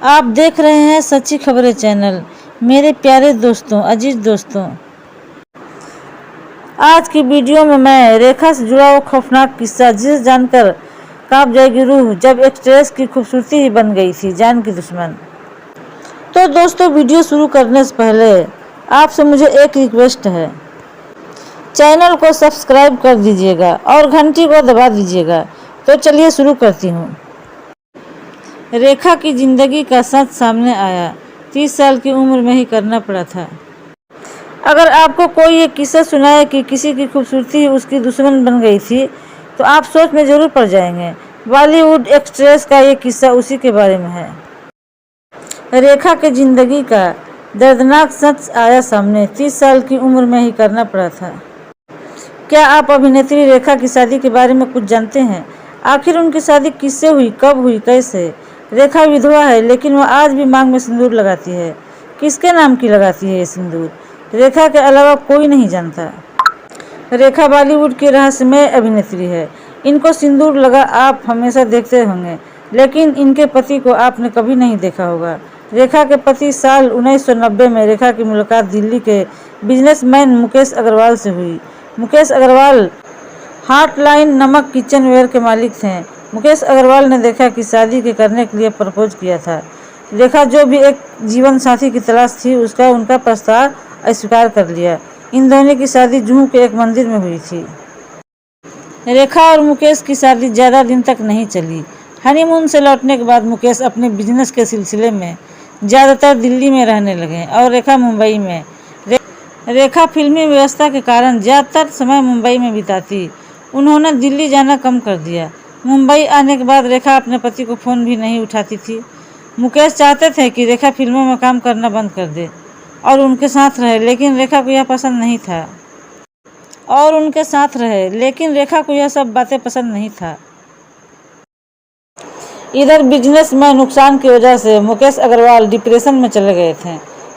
आप देख रहे हैं सच्ची खबरें चैनल। मेरे प्यारे दोस्तों, अजीज दोस्तों, आज की वीडियो में मैं रेखा से जुड़ा वो खौफनाक किस्सा जिसे जानकर कांप जाएगी रूह, जब एक्ट्रेस की खूबसूरती ही बन गई थी जान की दुश्मन। तो दोस्तों, वीडियो शुरू करने से पहले आपसे मुझे एक रिक्वेस्ट है, चैनल को सब्सक्राइब कर दीजिएगा और घंटी को दबा दीजिएगा। तो चलिए शुरू करती हूँ। रेखा की जिंदगी का सच सामने आया। 30 साल की उम्र में ही करना पड़ा था। अगर आपको कोई ये किस्सा सुनाए कि किसी की खूबसूरती उसकी दुश्मन बन गई थी, तो आप सोच में जरूर पड़ जाएंगे। बॉलीवुड एक्ट्रेस का ये किस्सा उसी के बारे में है। रेखा की जिंदगी का दर्दनाक सच आया सामने। 30 साल की उम्र में ही करना पड़ा था। क्या आप अभिनेत्री रेखा की शादी के बारे में कुछ जानते हैं? आखिर उनकी शादी किससे हुई, कब हुई, कैसे? रेखा विधवा है, लेकिन वह आज भी मांग में सिंदूर लगाती है। किसके नाम की लगाती है ये सिंदूर? रेखा के अलावा कोई नहीं जानता। रेखा बॉलीवुड की रहस्यमय अभिनेत्री है। इनको सिंदूर लगा आप हमेशा देखते होंगे, लेकिन इनके पति को आपने कभी नहीं देखा होगा। रेखा के पति साल 1990 में रेखा की मुलाकात दिल्ली के बिजनेसमैन मुकेश अग्रवाल से हुई। मुकेश अग्रवाल हॉटलाइन नमक किचनवेयर के मालिक थे। मुकेश अग्रवाल ने रेखा की शादी के करने के लिए प्रपोज किया था। रेखा जो भी एक जीवन साथी की तलाश थी, उसका उनका प्रस्ताव अस्वीकार कर लिया। इन दोनों की शादी जुहू के एक मंदिर में हुई थी। रेखा और मुकेश की शादी ज़्यादा दिन तक नहीं चली। हनीमून से लौटने के बाद मुकेश अपने बिजनेस के सिलसिले में ज़्यादातर दिल्ली में रहने लगे और रेखा मुंबई में। रेखा फिल्मी व्यवस्था के कारण ज़्यादातर समय मुंबई में बिताती। उन्होंने दिल्ली जाना कम कर दिया। मुंबई आने के बाद रेखा अपने पति को फ़ोन भी नहीं उठाती थी। मुकेश चाहते थे कि रेखा फिल्मों में काम करना बंद कर दे और उनके साथ रहे, लेकिन रेखा को यह पसंद नहीं था। रेखा को यह सब बातें पसंद नहीं था। इधर बिजनेस में नुकसान की वजह से मुकेश अग्रवाल डिप्रेशन में चले गए थे।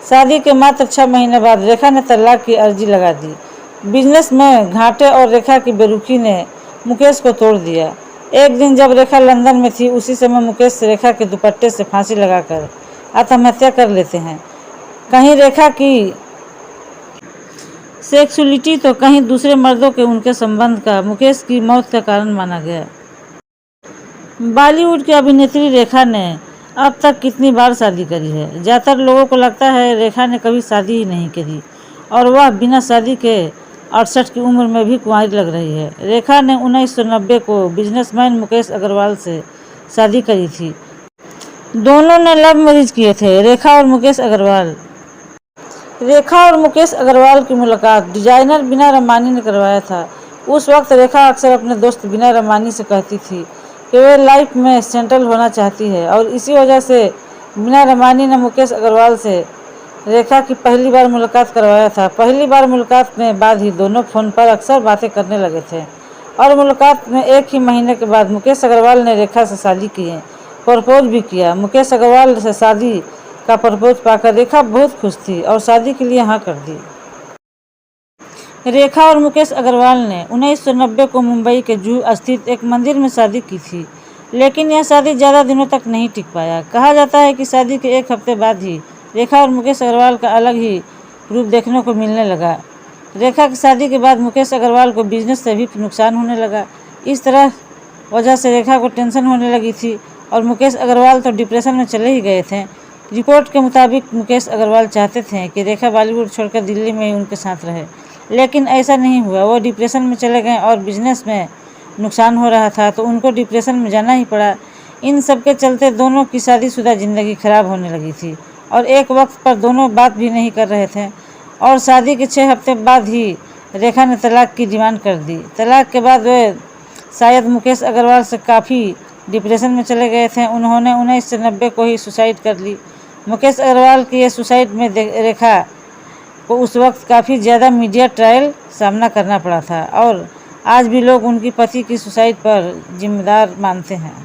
शादी के मात्र 6 महीने बाद रेखा ने तलाक की अर्जी लगा दी। बिजनेस में घाटे और रेखा की बेरुखी ने मुकेश को तोड़ दिया। एक दिन जब रेखा लंदन में थी, उसी समय मुकेश रेखा के दुपट्टे से फांसी लगाकर आत्महत्या कर लेते हैं। कहीं रेखा की सेक्सुअलिटी तो कहीं दूसरे मर्दों के उनके संबंध का मुकेश की मौत का कारण माना गया। बॉलीवुड की अभिनेत्री रेखा ने अब तक कितनी बार शादी करी है? ज़्यादातर लोगों को लगता है रेखा ने कभी शादी ही नहीं करी और वह बिना शादी के 68 की उम्र में भी कुंवारी लग रही है। रेखा ने 1990 को बिजनेसमैन मुकेश अग्रवाल से शादी करी थी। दोनों ने लव मैरिज किए थे। रेखा और मुकेश अग्रवाल की मुलाकात डिजाइनर बीना रमानी ने करवाया था। उस वक्त रेखा अक्सर अपने दोस्त बीना रमानी से कहती थी कि वे लाइफ में सेटल होना चाहती है और इसी वजह से बीना रमानी ने मुकेश अग्रवाल से रेखा की पहली बार मुलाकात करवाया था। पहली बार मुलाकात में बाद ही दोनों फ़ोन पर अक्सर बातें करने लगे थे और मुलाकात में एक ही महीने के बाद मुकेश अग्रवाल ने रेखा से शादी की, प्रपोज भी किया। मुकेश अग्रवाल से शादी का प्रपोज पाकर रेखा बहुत खुश थी और शादी के लिए हाँ कर दी। रेखा और मुकेश अग्रवाल ने 1990 को मुंबई के जुहू स्थित एक मंदिर में शादी की थी, लेकिन यह शादी ज़्यादा दिनों तक नहीं टिक पाया। कहा जाता है कि शादी के एक हफ्ते बाद ही रेखा और मुकेश अग्रवाल का अलग ही रूप देखने को मिलने लगा। रेखा की शादी के बाद मुकेश अग्रवाल को बिजनेस से भी नुकसान होने लगा। इस तरह वजह से रेखा को टेंशन होने लगी थी और मुकेश अग्रवाल तो डिप्रेशन में चले ही गए थे। रिपोर्ट के मुताबिक मुकेश अग्रवाल चाहते थे कि रेखा बॉलीवुड छोड़कर दिल्ली में ही उनके साथ रहे, लेकिन ऐसा नहीं हुआ। वो डिप्रेशन में चले गए और बिजनेस में नुकसान हो रहा था तो उनको डिप्रेशन में जाना ही पड़ा। इन सब के चलते दोनों की शादीशुदा ज़िंदगी खराब होने लगी थी और एक वक्त पर दोनों बात भी नहीं कर रहे थे और शादी के 6 हफ्ते बाद ही रेखा ने तलाक की डिमांड कर दी। तलाक के बाद वे शायद मुकेश अग्रवाल से काफ़ी डिप्रेशन में चले गए थे। उन्होंने 1990 को ही सुसाइड कर ली। मुकेश अग्रवाल की ये सुसाइड में रेखा को उस वक्त काफ़ी ज़्यादा मीडिया ट्रायल सामना करना पड़ा था और आज भी लोग उनकी पति की सुसाइड पर जिम्मेदार मानते हैं।